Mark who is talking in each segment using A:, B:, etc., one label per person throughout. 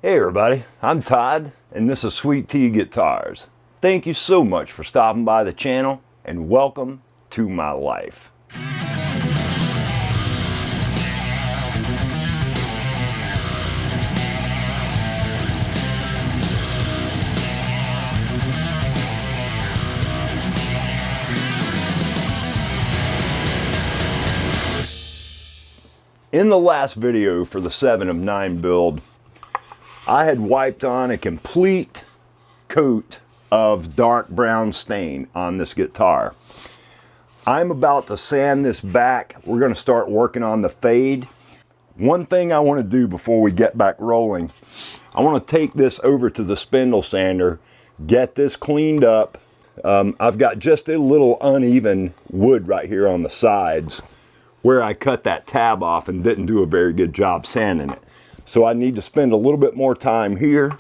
A: Hey everybody, I'm Todd and this is Sweet Tea Guitars. Thank you so much for stopping by the channel and welcome to my life. In the last video for the 7 of 9 build, I had wiped on a complete coat of dark brown stain on this guitar. I'm about to sand this back. We're going to start working on the fade. One thing I want to do before we get back rolling, I want to take this over to the spindle sander, get this cleaned up. I've got just a little uneven wood right here on the sides where I cut that tab off and didn't do a very good job sanding it. So I need to spend a little bit more time here.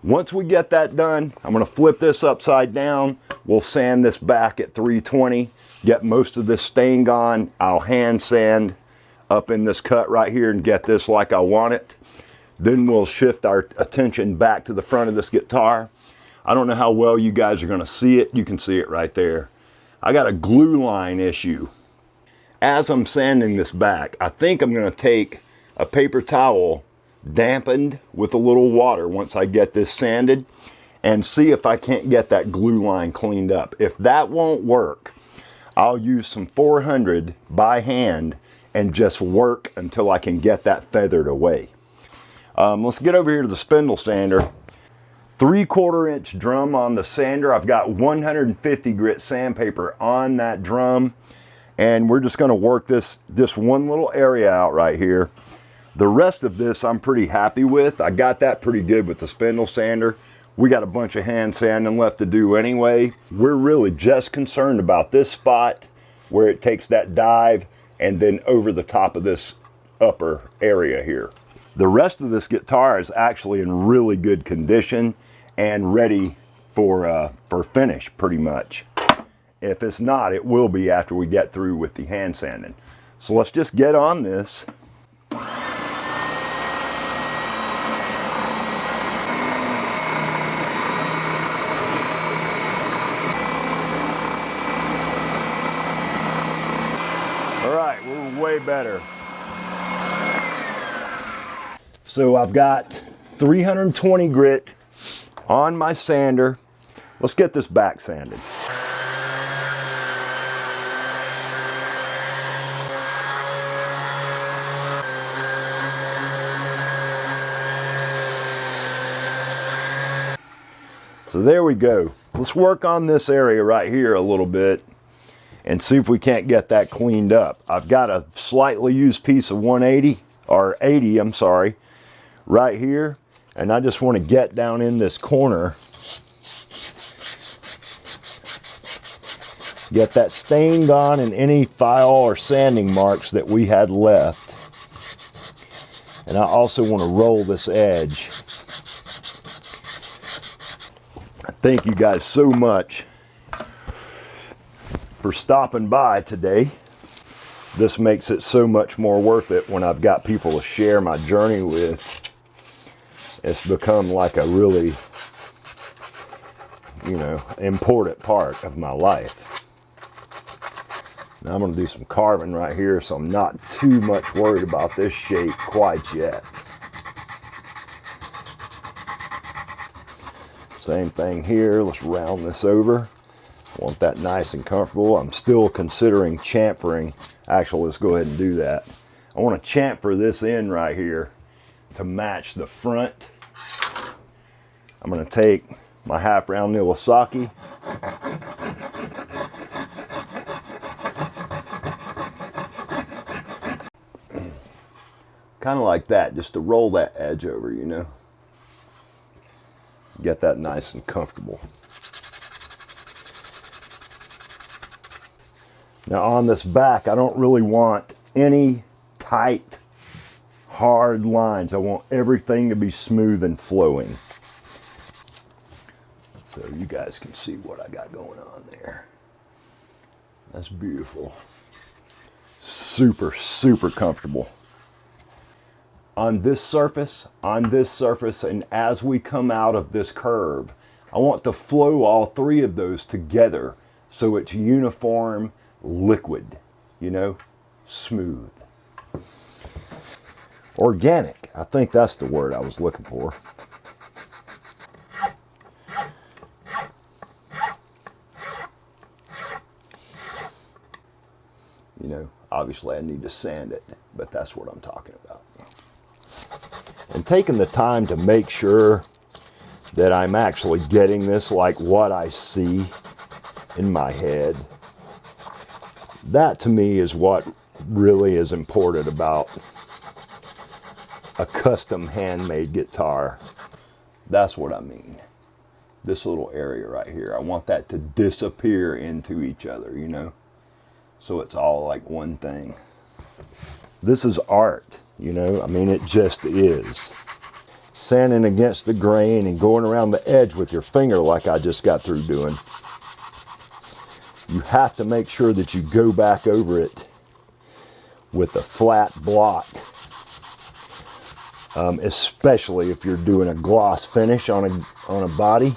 A: Once we get that done, I'm going to flip this upside down. We'll sand this back at 320, get most of this stain gone. I'll hand sand up in this cut right here and get this like I want it. Then we'll shift our attention back to the front of this guitar. I don't know how well you guys are going to see it. You can see it right there. I got a glue line issue. As I'm sanding this back, I think I'm going to take a paper towel dampened with a little water once I get this sanded and see if I can't get that glue line cleaned up. If that won't work, I'll use some 400 by hand and just work until I can get that feathered away. Let's get over here to the spindle sander. 3/4 inch drum on the sander. I've got 150 grit sandpaper on that drum, and we're just going to work this one little area out right here. The rest of this I'm pretty happy with. I got that pretty good with the spindle sander. We got a bunch of hand sanding left to do anyway. We're really just concerned about this spot where it takes that dive and then over the top of this upper area here. The rest of this guitar is actually in really good condition and ready for finish pretty much. If it's not, it will be after we get through with the hand sanding. So let's just get on this. All right, we're way better. So I've got 320 grit on my sander. Let's get this back sanded. So there we go. Let's work on this area right here a little bit and see if we can't get that cleaned up. I've got a slightly used piece of 180, or 80, I'm sorry, right here. And I just want to get down in this corner, get that stain gone and any file or sanding marks that we had left. And I also want to roll this edge. Thank you guys so much for stopping by today. This makes it so much more worth it when I've got people to share my journey with. It's become like a really, important part of my life. Now I'm going to do some carving right here, so I'm not too much worried about this shape quite yet. Same thing here. Let's round this over. I want that nice and comfortable. I'm still considering chamfering. Actually, let's go ahead and do that. I want to chamfer this in right here to match the front. I'm going to take my half round Niwasaki. Kind of like that, just to roll that edge over, Get that nice and comfortable. Now on this back, I don't really want any tight, hard lines. I want everything to be smooth and flowing. So you guys can see what I got going on there. That's beautiful. Super, super comfortable. on this surface, and as we come out of this curve, I want to flow all three of those together so it's uniform, liquid, you know, smooth. Organic, I think that's the word I was looking for. You know, obviously I need to sand it, but that's what I'm talking about. And taking the time to make sure that I'm actually getting this like what I see in my head. That to me is what really is important about a custom handmade guitar. That's what I mean. This little area right here, I want that to disappear into each other, you know? So it's all like one thing. This is art, you know? I mean, it just is. Sanding against the grain and going around the edge with your finger like I just got through doing. You have to make sure that you go back over it with a flat block. Especially if you're doing a gloss finish on a body.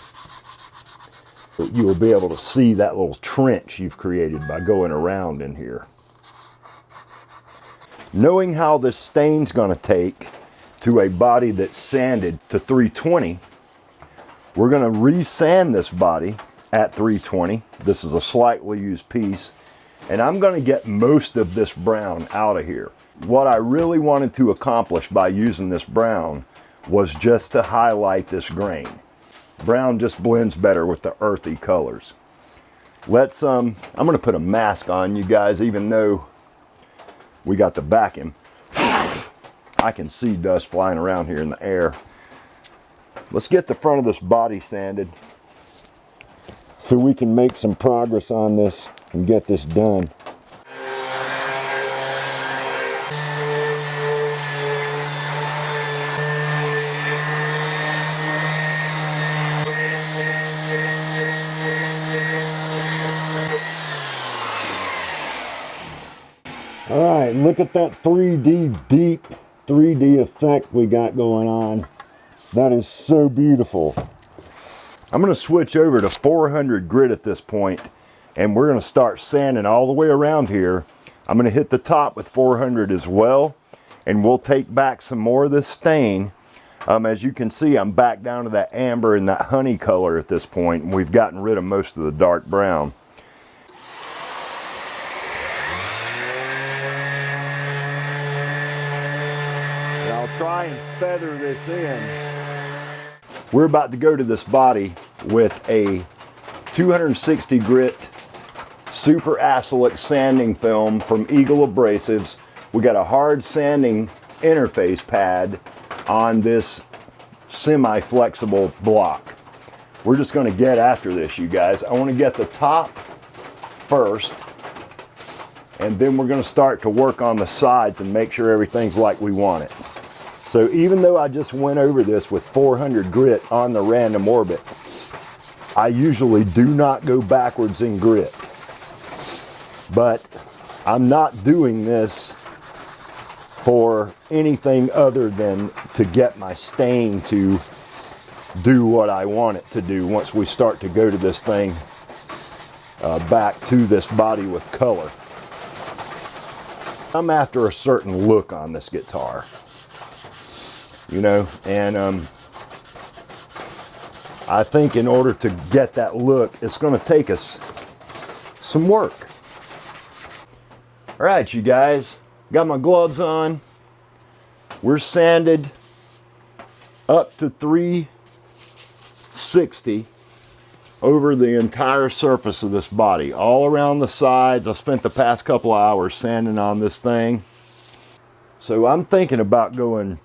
A: You will be able to see that little trench you've created by going around in here. Knowing how this stain's going to take to a body that's sanded to 320, we're going to re-sand this body at 320. This is a slightly used piece, and I'm going to get most of this brown out of here. What I really wanted to accomplish by using this brown was just to highlight this grain. Brown just blends better with the earthy colors. Let's, I'm going to put a mask on, you guys, even though we got the vacuum. I can see dust flying around here in the air. Let's get the front of this body sanded so we can make some progress on this and get this done. All right, look at that 3D, deep 3D effect we got going on. That is so beautiful. I'm going to switch over to 400 grit at this point, and we're going to start sanding all the way around here. I'm going to hit the top with 400 as well, and we'll take back some more of this stain. As you can see, I'm back down to that amber and that honey color at this point, and we've gotten rid of most of the dark brown. Try and feather this in. We're about to go to this body with a 260 grit super acrylic sanding film from Eagle Abrasives. We got a hard sanding interface pad on this semi-flexible block. We're just going to get after this, you guys. I want to get the top first, and then we're going to start to work on the sides and make sure everything's like we want it. So even though I just went over this with 400 grit on the random orbit, I usually do not go backwards in grit. But I'm not doing this for anything other than to get my stain to do what I want it to do once we start to go to this thing back to this body with color. I'm after a certain look on this guitar. You know, and I think in order to get that look, it's going to take us some work. All right, you guys, got my gloves on. We're sanded up to 360 over the entire surface of this body, all around the sides. I spent the past couple of hours sanding on this thing. So I'm thinking about going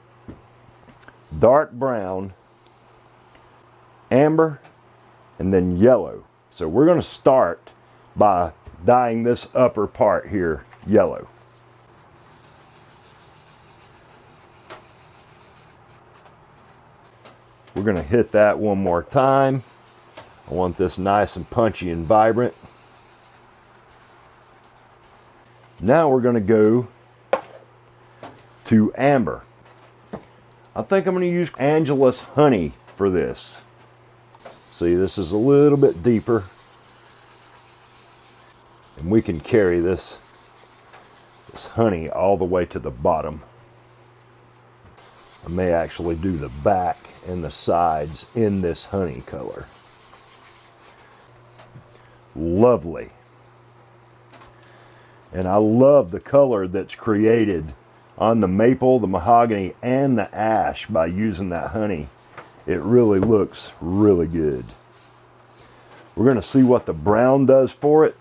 A: dark brown, amber, and then yellow. So we're going to start by dyeing this upper part here yellow. We're going to hit that one more time. I want this nice and punchy and vibrant. Now we're going to go to amber. I think I'm going to use Angelus honey for this. See, this is a little bit deeper. And we can carry this honey all the way to the bottom. I may actually do the back and the sides in this honey color. Lovely. And I love the color that's created on the maple, the mahogany, and the ash by using that honey. It really looks really good. We're going to see what the brown does for it.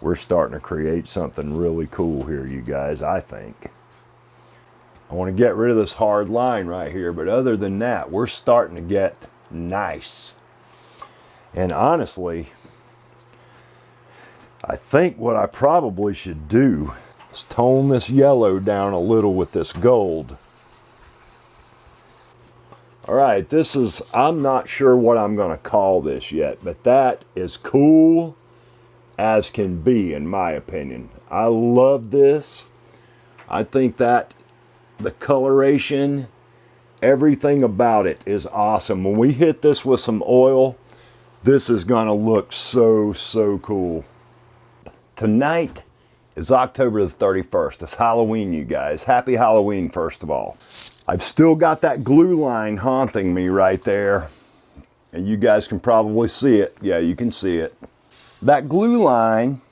A: We're starting to create something really cool here, you guys, I think. I want to get rid of this hard line right here, but other than that, we're starting to get nice. And honestly, I think what I probably should do is tone this yellow down a little with this gold. All right, this is, I'm not sure what I'm going to call this yet, but that is cool as can be, in my opinion. I love this. I think that the coloration, everything about it is awesome. When we hit this with some oil, this is gonna look so, so cool. Tonight is October the 31st. It's Halloween, you guys. Happy Halloween, first of all. I've still got that glue line haunting me right there. And you guys can probably see it. Yeah, you can see it. That glue line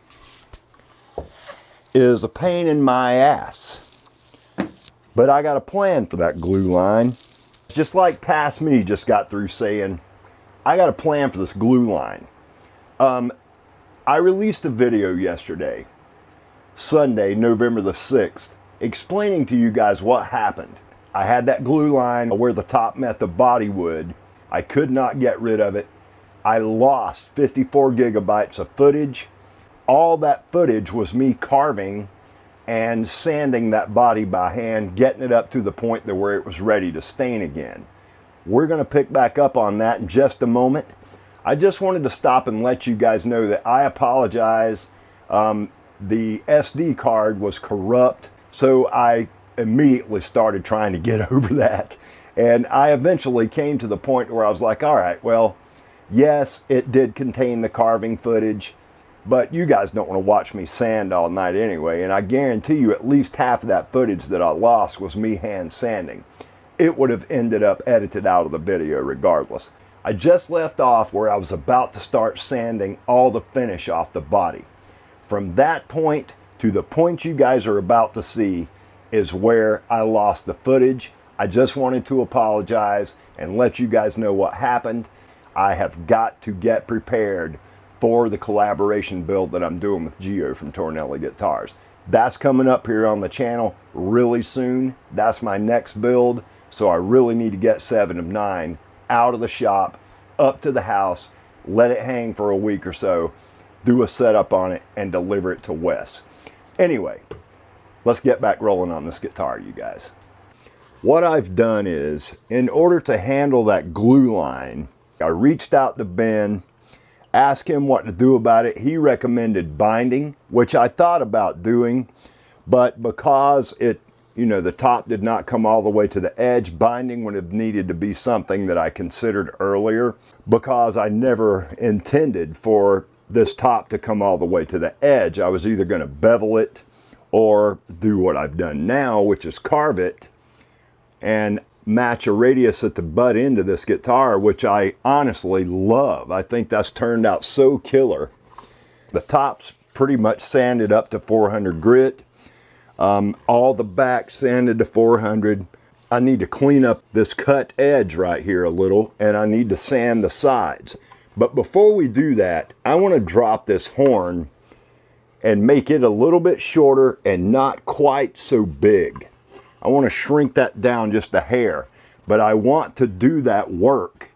A: is a pain in my ass. But I got a plan for that glue line. Just like Past Me just got through saying, I got a plan for this glue line. I released a video yesterday, Sunday, November the 6th, explaining to you guys what happened. I had that glue line where the top met the body would. I could not get rid of it. I lost 54 gigabytes of footage. All that footage was me carving and sanding that body by hand, getting it up to the point to where it was ready to stain again. We're going to pick back up on that in just a moment. I just wanted to stop and let you guys know that I apologize. The SD card was corrupt, so I immediately started trying to get over that. And I eventually came to the point where I was like, all right, well, yes, it did contain the carving footage, but you guys don't want to watch me sand all night anyway, and I guarantee you at least half of that footage that I lost was me hand sanding. It would have ended up edited out of the video regardless. I just left off where I was about to start sanding all the finish off the body. From that point to the point you guys are about to see is where I lost the footage. I just wanted to apologize and let you guys know what happened. I have got to get prepared for the collaboration build that I'm doing with Gio from Tornelli Guitars. That's coming up here on the channel really soon. That's my next build. So I really need to get 7 of 9 out of the shop, up to the house, let it hang for a week or so, do a setup on it, and deliver it to Wes. Anyway, let's get back rolling on this guitar, you guys. What I've done is, in order to handle that glue line, I reached out to Ben, asked him what to do about it. He recommended binding, which I thought about doing, but because it, you know, the top did not come all the way to the edge, binding would have needed to be something that I considered earlier, because I never intended for this top to come all the way to the edge. I was either going to bevel it or do what I've done now, which is carve it and match a radius at the butt end of this guitar, which I honestly love. I think that's turned out so killer. The top's pretty much sanded up to 400 grit. All the back sanded to 400. I need to clean up this cut edge right here a little, and I need to sand the sides. But before we do that, I want to drop this horn and make it a little bit shorter and not quite so big. I want to shrink that down just a hair, but I want to do that work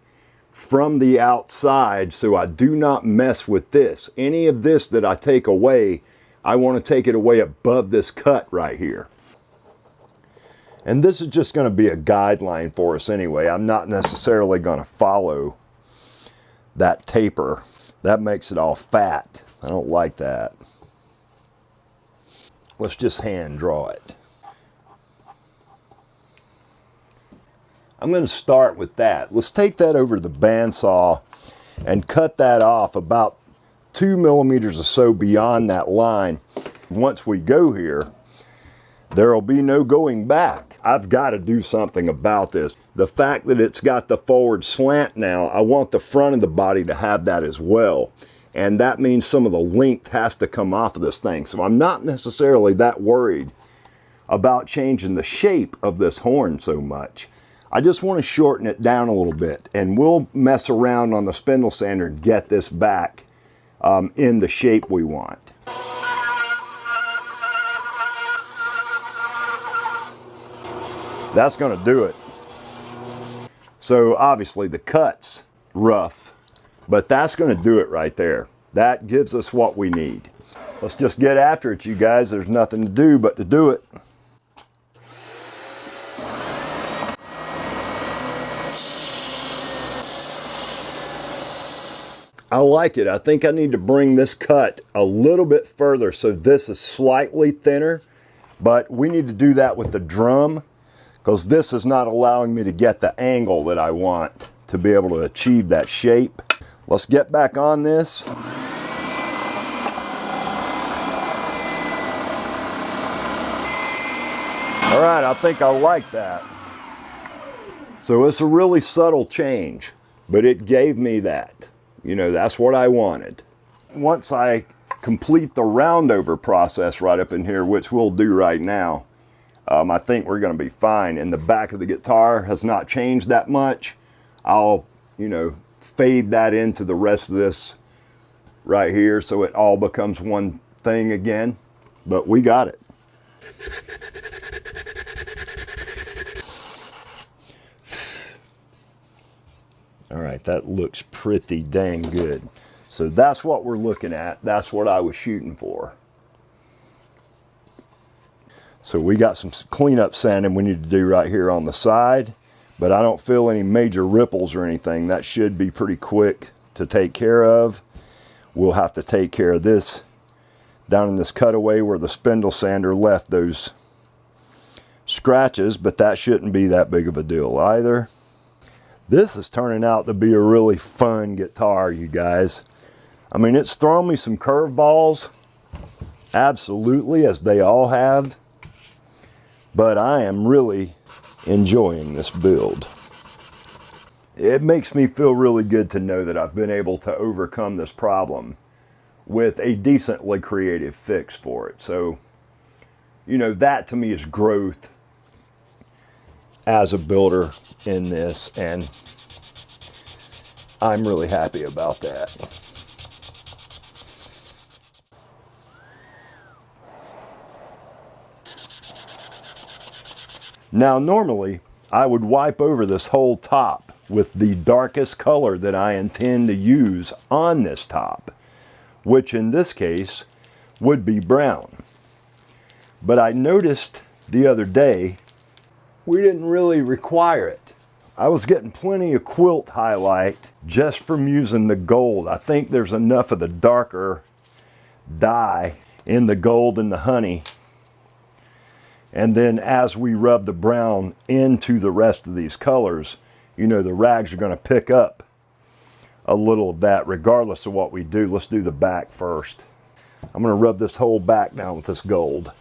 A: from the outside so I do not mess with this. Any of this that I take away, I want to take it away above this cut right here. And this is just going to be a guideline for us anyway. I'm not necessarily going to follow that taper. That makes it all fat. I don't like that. Let's just hand draw it. I'm going to start with that. Let's take that over to the bandsaw and cut that off about 2 millimeters or so beyond that line. Once we go here, there'll be no going back. I've got to do something about this. The fact that it's got the forward slant now, I want the front of the body to have that as well. And that means some of the length has to come off of this thing. So I'm not necessarily that worried about changing the shape of this horn so much. I just want to shorten it down a little bit, and we'll mess around on the spindle sander and get this back in the shape we want. That's going to do it. So obviously the cut's rough, but that's going to do it right there. That gives us what we need. Let's just get after it, you guys. There's nothing to do but to do it. I like it. I think I need to bring this cut a little bit further so this is slightly thinner, but we need to do that with the drum because this is not allowing me to get the angle that I want to be able to achieve that shape. Let's get back on this. All right, I think I like that. So it's a really subtle change, but it gave me that. You know, that's what I wanted. Once I complete the roundover process right up in here, which we'll do right now, I think we're going to be fine. And the back of the guitar has not changed that much. I'll, you know, fade that into the rest of this right here so it all becomes one thing again. But we got it. All right, that looks pretty dang good. So that's what we're looking at. That's what I was shooting for. So we got some cleanup sanding we need to do right here on the side, but I don't feel any major ripples or anything. That should be pretty quick to take care of. We'll have to take care of this down in this cutaway where the spindle sander left those scratches, but that shouldn't be that big of a deal either. This is turning out to be a really fun guitar, you guys. I mean, it's thrown me some curveballs, absolutely, as they all have, but I am really enjoying this build. It makes me feel really good to know that I've been able to overcome this problem with a decently creative fix for it. So, you know, that to me is growth as a builder in this, and I'm really happy about that. Now normally I would wipe over this whole top with the darkest color that I intend to use on this top, which in this case would be brown. But I noticed the other day we didn't really require it. I was getting plenty of quilt highlight just from using the gold. I think there's enough of the darker dye in the gold and the honey. And then as we rub the brown into the rest of these colors, you know, the rags are going to pick up a little of that regardless of what we do. Let's do the back first. I'm going to rub this whole back down with this gold.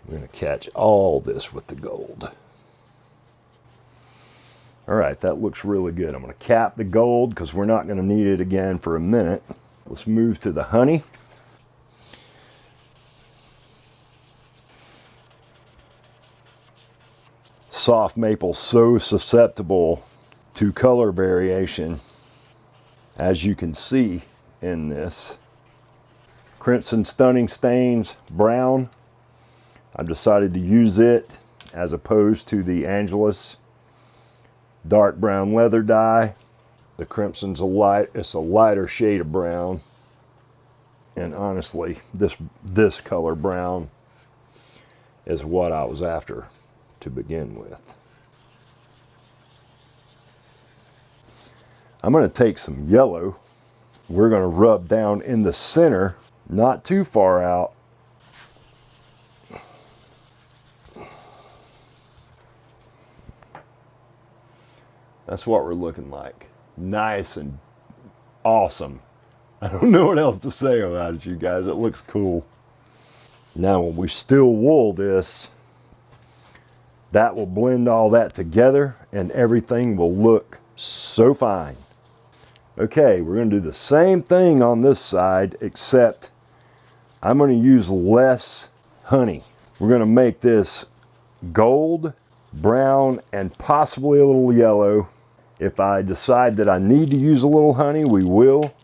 A: I'm going to catch all this with the gold. All right, that looks really good. I'm going to cap the gold because we're not going to need it again for a minute. Let's move to the honey. Soft maple, so susceptible to color variation, as you can see in this. Crimson Stunning Stains brown. I've decided to use it as opposed to the Angelus dark brown leather dye. The crimson's it's a lighter shade of brown, and honestly this color brown is what I was after to begin with. I'm going to take some yellow. We're going to rub down in the center, not too far out. That's what we're looking like. Nice and awesome. I don't know what else to say about it, you guys. It looks cool. Now when we steel wool this, that will blend all that together and everything will look so fine. Okay, we're going to do the same thing on this side, except I'm going to use less honey. We're going to make this gold, brown, and possibly a little yellow. If I decide that I need to use a little honey, we will.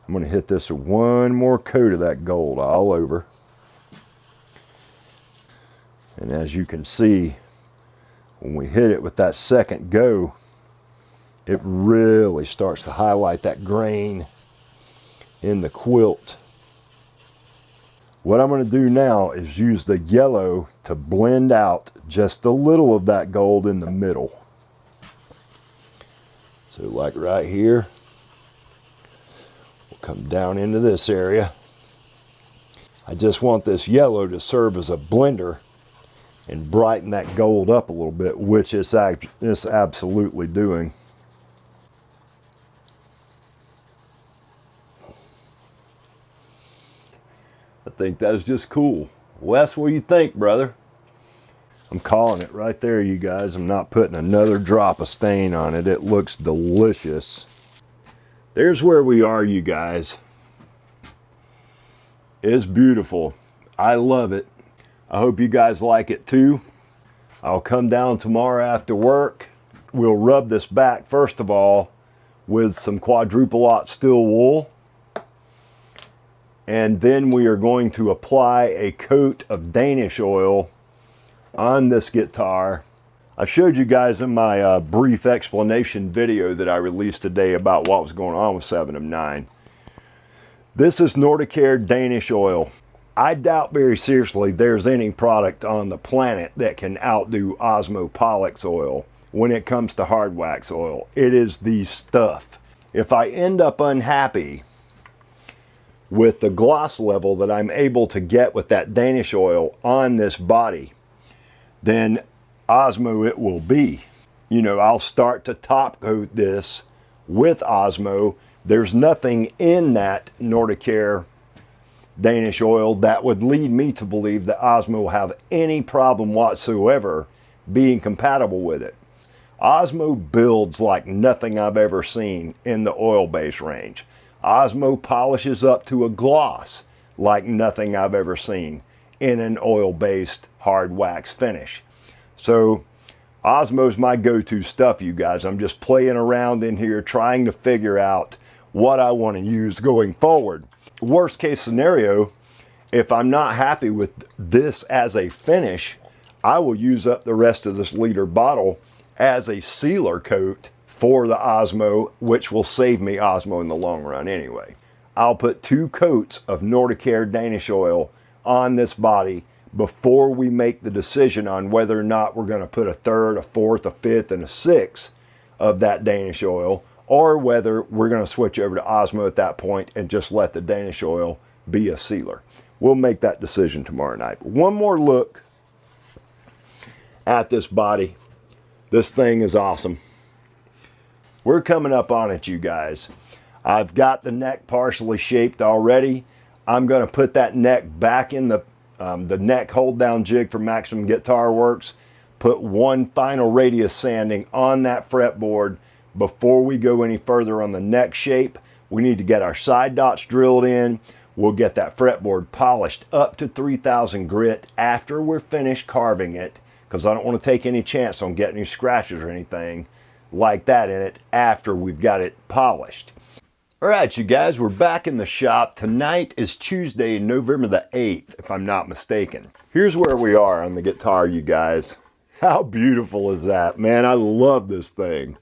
A: I'm going to hit this with one more coat of that gold all over. And as you can see, when we hit it with that second go, it really starts to highlight that grain in the quilt. What I'm going to do now is use the yellow to blend out just a little of that gold in the middle. So like right here, we'll come down into this area. I just want this yellow to serve as a blender and brighten that gold up a little bit, which it's absolutely doing. I think that is just cool. Wes, what do you think, brother? I'm calling it right there, you guys. I'm not putting another drop of stain on it. It looks delicious. There's where we are, you guys. It's beautiful. I love it. I hope you guys like it too. I'll come down tomorrow after work. We'll rub this back, first of all, with some quadruple aught steel wool. And then we are going to apply a coat of Danish oil on this guitar. I showed you guys in my brief explanation video that I released today about what was going on with 7 of 9. This is Nordic Danish oil. I doubt very seriously there's any product on the planet that can outdo Osmo Pollux oil when it comes to hard wax oil. It is the stuff. If I end up unhappy with the gloss level that I'm able to get with that Danish oil on this body, then Osmo it will be. You know, I'll start to top coat this with Osmo. There's nothing in that Nordic Danish oil that would lead me to believe that Osmo will have any problem whatsoever being compatible with it. Osmo builds like nothing I've ever seen in the oil-based range. Osmo polishes up to a gloss like nothing I've ever seen in an oil-based hard wax finish. So Osmo's my go-to stuff, you guys. I'm just playing around in here trying to figure out what I want to use going forward. Worst case scenario, if I'm not happy with this as a finish, I will use up the rest of this liter bottle as a sealer coat for the Osmo, which will save me Osmo in the long run anyway. I'll put 2 coats of Nordic Danish oil on this body before we make the decision on whether or not we're going to put a 3rd, a 4th, a 5th, and a 6th of that Danish oil, or whether we're going to switch over to Osmo at that point and just let the Danish oil be a sealer. We'll make that decision tomorrow night. One more look at this body. This thing is awesome. We're coming up on it, you guys. I've got the neck partially shaped already. I'm going to put that neck back in the neck hold down jig for Maximum Guitar Works. Put one final radius sanding on that fretboard. Before we go any further on the neck shape, we need to get our side dots drilled in. We'll get that fretboard polished up to 3000 grit after we're finished carving it, because I don't want to take any chance on getting any scratches or anything like that in it after we've got it polished. All right, you guys, we're back in the shop. Tonight is Tuesday, November the 8th, if I'm not mistaken. Here's where we are on the guitar, you guys. How beautiful is that? Man, I love this thing.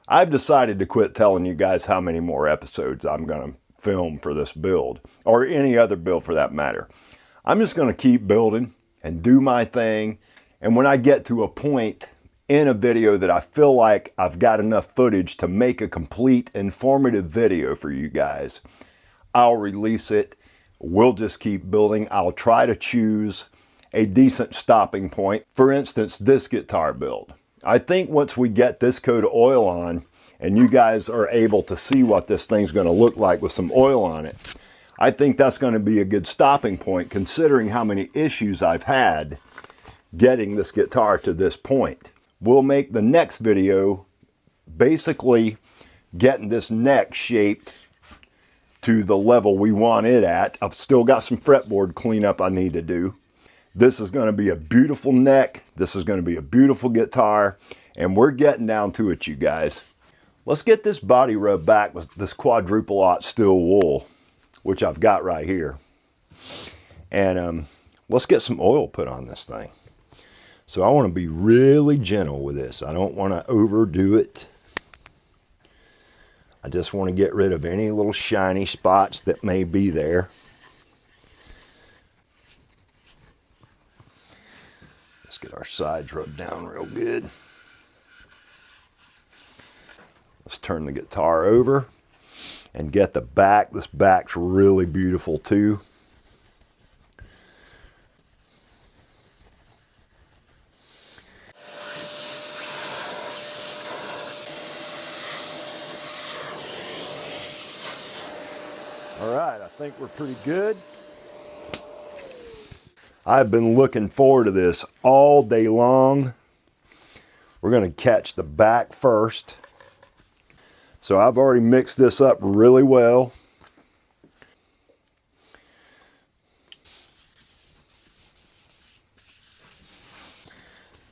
A: I've decided to quit telling you guys how many more episodes I'm going to film for this build, or any other build for that matter. I'm just going to keep building and do my thing And when I get to a point in a video that I feel like I've got enough footage to make a complete informative video for you guys, I'll release it. We'll just keep building. I'll try to choose a decent stopping point. For instance, this guitar build. I think once we get this coat of oil on and you guys are able to see what this thing's going to look like with some oil on it, I think that's going to be a good stopping point considering how many issues I've had getting this guitar to this point. We'll make the next video basically getting this neck shaped to the level we want it at. I've still got some fretboard cleanup I need to do. This is going to be a beautiful neck. This is going to be a beautiful guitar. And we're getting down to it, you guys. Let's get this body rubbed back with this quadruple-aught steel wool, which I've got right here. And let's get some oil put on this thing. So I want to be really gentle with this. I don't want to overdo it. I just want to get rid of any little shiny spots that may be there. Let's get our sides rubbed down real good. Let's turn the guitar over and get the back. This back's really beautiful too. All right, I think we're pretty good. I've been looking forward to this all day long. We're going to catch the back first. So I've already mixed this up really well.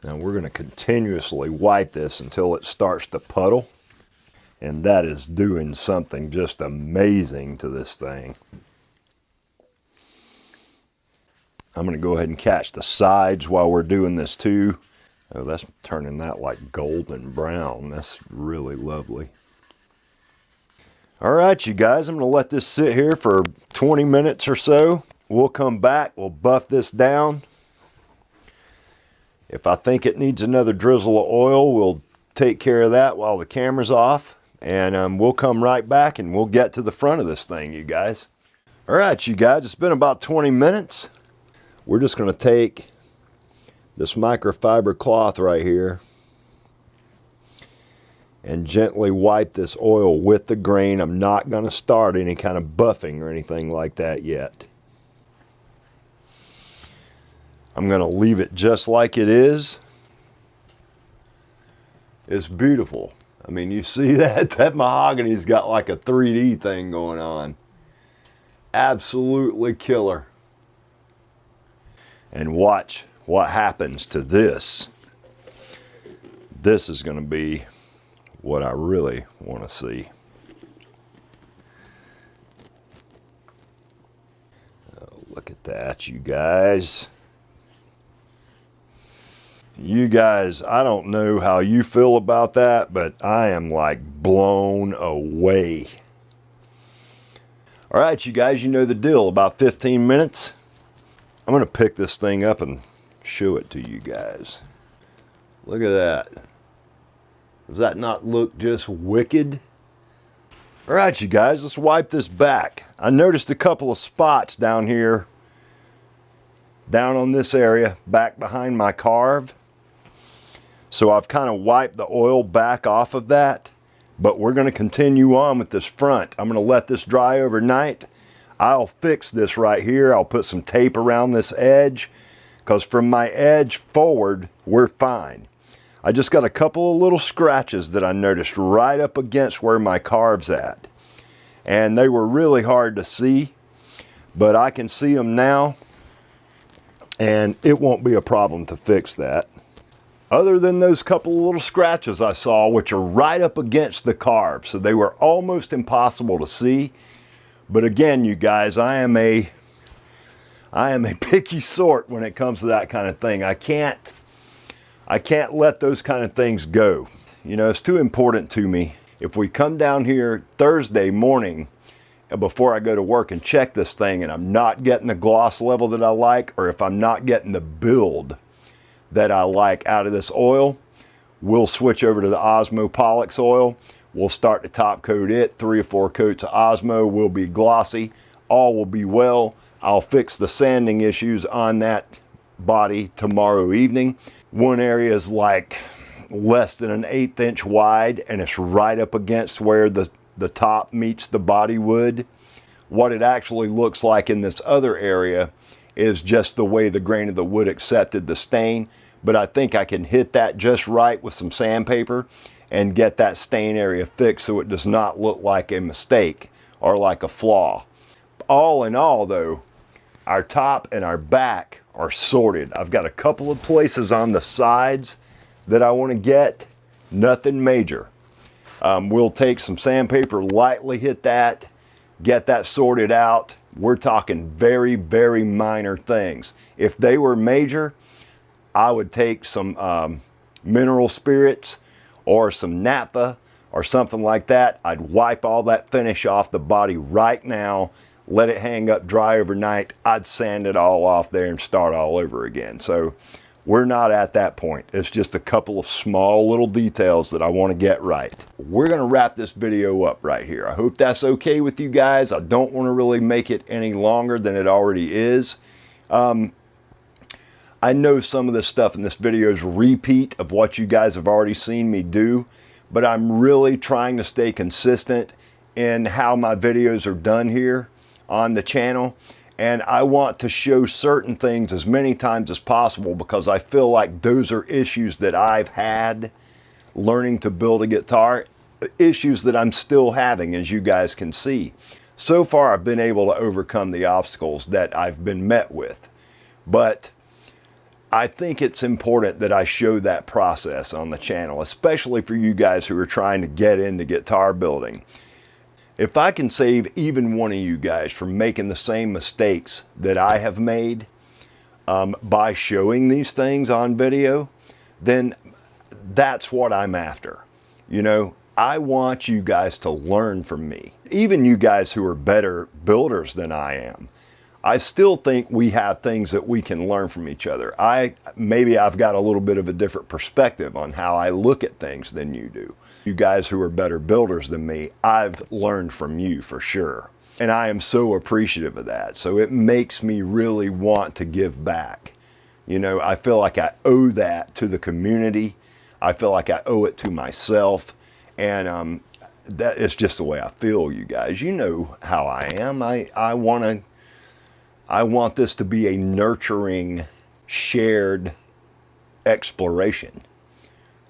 A: Now we're going to continuously wipe this until it starts to puddle. And that is doing something just amazing to this thing. I'm going to go ahead and catch the sides while we're doing this too. Oh, that's turning that like golden brown. That's really lovely. All right, you guys, I'm going to let this sit here for 20 minutes or so. We'll come back. We'll buff this down. If I think it needs another drizzle of oil, we'll take care of that while the camera's off. And we'll come right back and we'll get to the front of this thing, you guys. All right, you guys, it's been about 20 minutes. We're just going to take this microfiber cloth right here and gently wipe this oil with the grain. I'm not going to start any kind of buffing or anything like that yet. I'm going to leave it just like it is. It's beautiful. I mean, you see that? That mahogany's got like a 3D thing going on. Absolutely killer. And watch what happens to this. This is going to be what I really want to see. Oh, look at that, you guys. You guys, I don't know how you feel about that, but I am like blown away. All right, you guys, you know the deal. About 15 minutes. I'm going to pick this thing up and show it to you guys. Look at that. Does that not look just wicked? All right, you guys, let's wipe this back. I noticed a couple of spots down here, down on this area, back behind my carve. So I've kind of wiped the oil back off of that, but we're going to continue on with this front. I'm going to let this dry overnight. I'll fix this right here. I'll put some tape around this edge because from my edge forward, we're fine. I just got a couple of little scratches that I noticed right up against where my carve's at. And they were really hard to see, but I can see them now and it won't be a problem to fix that. Other than those couple of little scratches I saw, which are right up against the carve, so they were almost impossible to see. But again, you guys, I am a picky sort when it comes to that kind of thing. I can't let those kind of things go. You know, it's too important to me. If we come down here Thursday morning before I go to work and check this thing and I'm not getting the gloss level that I like, or if I'm not getting the build that I like out of this oil. We'll switch over to the Osmopolix oil. We'll start to top coat it. 3 or 4 coats of Osmo will be glossy. All will be well. I'll fix the sanding issues on that body tomorrow evening. One area is like less than an 1/8 inch wide, and it's right up against where the top meets the body wood. What it actually looks like in this other area is just the way the grain of the wood accepted the stain, but I think I can hit that just right with some sandpaper and get that stain area fixed so it does not look like a mistake or like a flaw. All in all though, our top and our back are sorted. I've got a couple of places on the sides that I want to get, nothing major. We'll take some sandpaper, lightly hit that, get that sorted out. We're talking very, very minor things. If they were major, I would take some mineral spirits or some naphtha or something like that. I'd wipe all that finish off the body right now, let it hang up dry overnight. I'd sand it all off there and start all over again. So we're not at that point. It's just a couple of small little details that I want to get right. We're going to wrap this video up right here. I hope that's okay with you guys. I don't want to really make it any longer than it already is. I know some of this stuff in this video is repeat of what you guys have already seen me do, but I'm really trying to stay consistent in how my videos are done here on the channel. And I want to show certain things as many times as possible because I feel like those are issues that I've had learning to build a guitar, issues that I'm still having, as you guys can see. So far, I've been able to overcome the obstacles that I've been met with. But I think it's important that I show that process on the channel, especially for you guys who are trying to get into guitar building. If I can save even one of you guys from making the same mistakes that I have made by showing these things on video, then that's what I'm after. You know, I want you guys to learn from me. Even you guys who are better builders than I am. I still think we have things that we can learn from each other. Maybe I've got a little bit of a different perspective on how I look at things than you do. You guys who are better builders than me, I've learned from you for sure. And I am so appreciative of that. So it makes me really want to give back. You know, I feel like I owe that to the community. I feel like I owe it to myself. And that is just the way I feel, you guys. You know how I am. I want this to be a nurturing, shared exploration.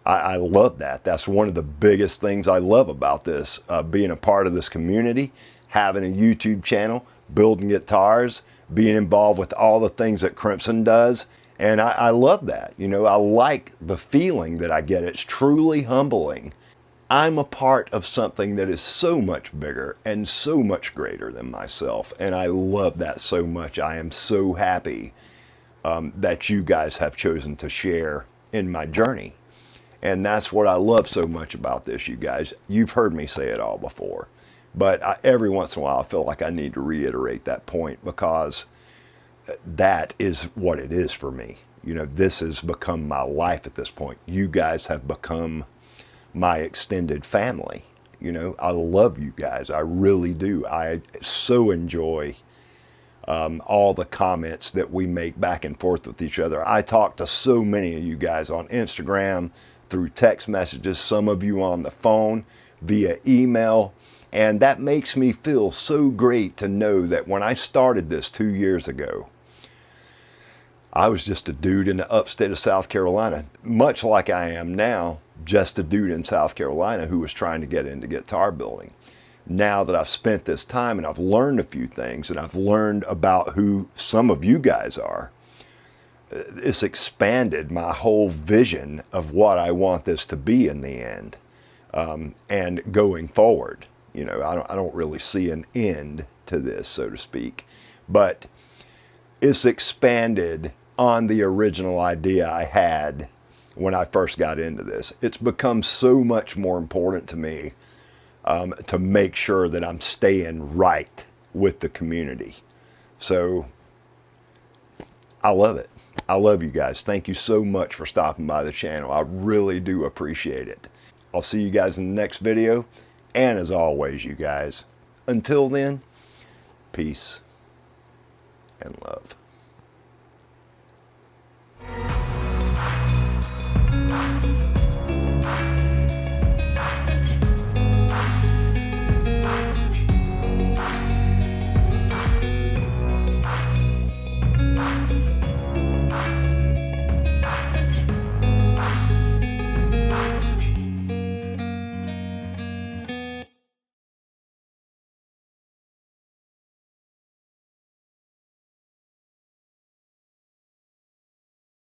A: I love that. That's one of the biggest things I love about this, being a part of this community, having a YouTube channel, building guitars, being involved with all the things that Crimson does. And I love that. You know, I like the feeling that I get. It's truly humbling. I'm a part of something that is so much bigger and so much greater than myself. And I love that so much. I am so happy that you guys have chosen to share in my journey. And that's what I love so much about this, you guys. You've heard me say it all before. But every once in a while, I feel like I need to reiterate that point because that is what it is for me. You know, this has become my life at this point. You guys have become my extended family. You know, I love you guys. I really do. I so enjoy all the comments that we make back and forth with each other. I talk to so many of you guys on Instagram, through text messages, some of you on the phone, via email. And that makes me feel so great to know that when I started this 2 years ago, I was just a dude in the upstate of South Carolina, much like I am now, just a dude in South Carolina who was trying to get into guitar building. Now that I've spent this time and I've learned a few things and I've learned about who some of you guys are, it's expanded my whole vision of what I want this to be in the end, and going forward. You know, I don't really see an end to this, so to speak, but it's expanded on the original idea I had when I first got into this. It's become so much more important to me to make sure that I'm staying right with the community. So I love it. I love you guys. Thank you so much for stopping by the channel. I really do appreciate it. I'll see you guys in the next video. And as always, you guys, until then, peace and love.